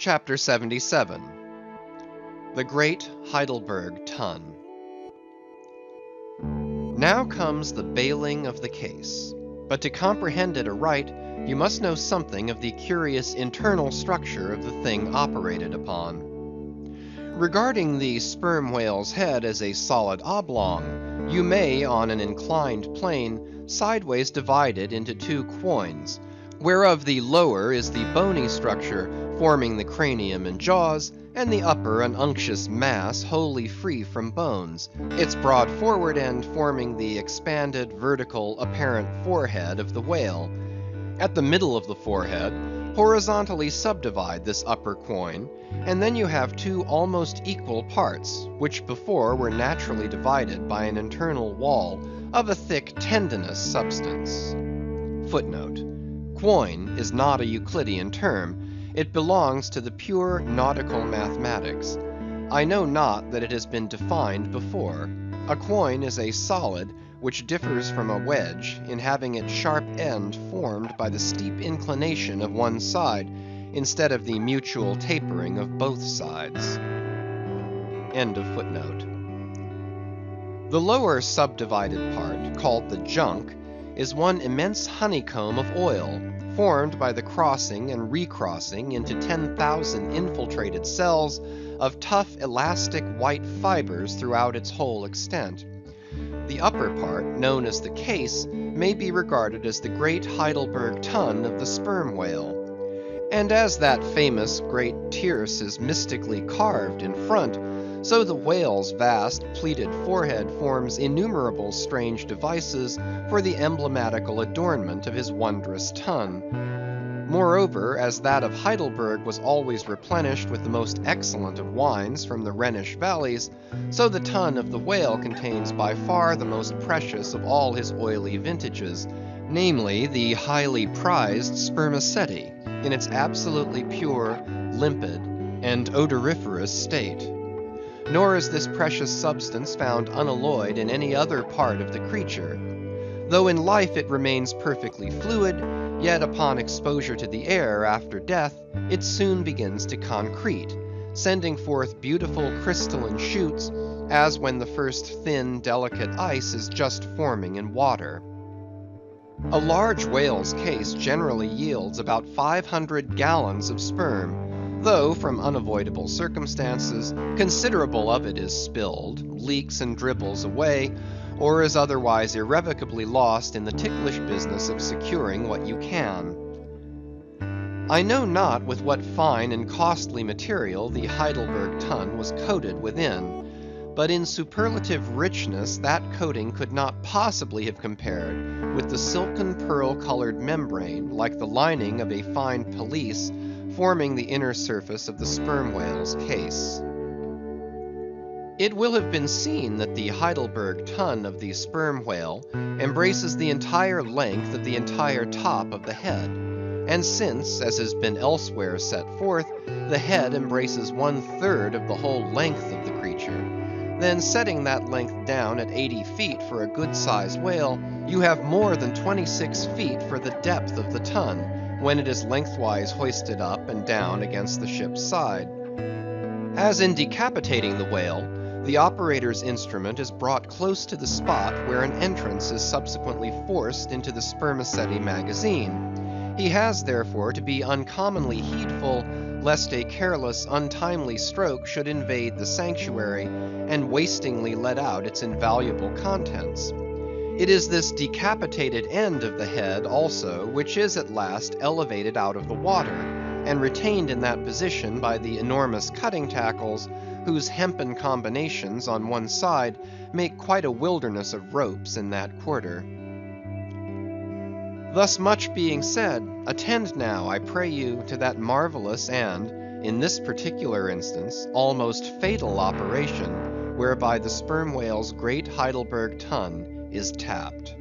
Chapter 77. The Great Heidelburgh Tun. Now comes the bailing of the case. But to comprehend it aright, you must know something of the curious internal structure of the thing operated upon. Regarding the sperm whale's head as a solid oblong, you may, on an inclined plane, sideways divide it into two quoins, whereof the lower is the bony structure forming the cranium and jaws, and the upper an unctuous mass wholly free from bones, its broad forward end forming the expanded, vertical, apparent forehead of the whale. At the middle of the forehead, horizontally subdivide this upper quoin, and then you have two almost equal parts, which before were naturally divided by an internal wall of a thick tendinous substance. Footnote: Quoin is not a Euclidean term. It belongs to the pure nautical mathematics. I know not that it has been defined before. A quoin is a solid which differs from a wedge in having its sharp end formed by the steep inclination of one side instead of the mutual tapering of both sides. End of footnote. The lower subdivided part, called the junk, is one immense honeycomb of oil, formed by the crossing and recrossing into 10,000 infiltrated cells of tough elastic white fibers throughout its whole extent. The upper part, known as the case, may be regarded as the great Heidelburgh tun of the sperm whale. And as that famous great tierce is mystically carved in front, so the whale's vast pleated forehead forms innumerable strange devices for the emblematical adornment of his wondrous tun. Moreover, as that of Heidelburgh was always replenished with the most excellent of wines from the Rhenish valleys, so the tun of the whale contains by far the most precious of all his oily vintages, namely the highly prized spermaceti, in its absolutely pure, limpid, and odoriferous state. Nor is this precious substance found unalloyed in any other part of the creature. Though in life it remains perfectly fluid, yet upon exposure to the air after death, it soon begins to concrete, sending forth beautiful crystalline shoots, as when the first thin, delicate ice is just forming in water. A large whale's case generally yields about 500 gallons of sperm, though from unavoidable circumstances, considerable of it is spilled, leaks and dribbles away, or is otherwise irrevocably lost in the ticklish business of securing what you can. I know not with what fine and costly material the Heidelburgh tun was coated within, but in superlative richness that coating could not possibly have compared with the silken pearl-colored membrane, like the lining of a fine pelisse, forming the inner surface of the sperm whale's case. It will have been seen that the Heidelburgh tun of the sperm whale embraces the entire length of the entire top of the head, and since, as has been elsewhere set forth, the head embraces 1/3 of the whole length of the creature, then setting that length down at 80 feet for a good-sized whale, you have more than 26 feet for the depth of the tun, when it is lengthwise hoisted up and down against the ship's side. As in decapitating the whale, the operator's instrument is brought close to the spot where an entrance is subsequently forced into the spermaceti magazine. He has therefore to be uncommonly heedful lest a careless, untimely stroke should invade the sanctuary and wastingly let out its invaluable contents. It is this decapitated end of the head also which is at last elevated out of the water, and retained in that position by the enormous cutting tackles, whose hempen combinations on one side make quite a wilderness of ropes in that quarter. Thus much being said, attend now, I pray you, to that marvelous and, in this particular instance, almost fatal operation, whereby the sperm whale's great Heidelburgh tun is tapped.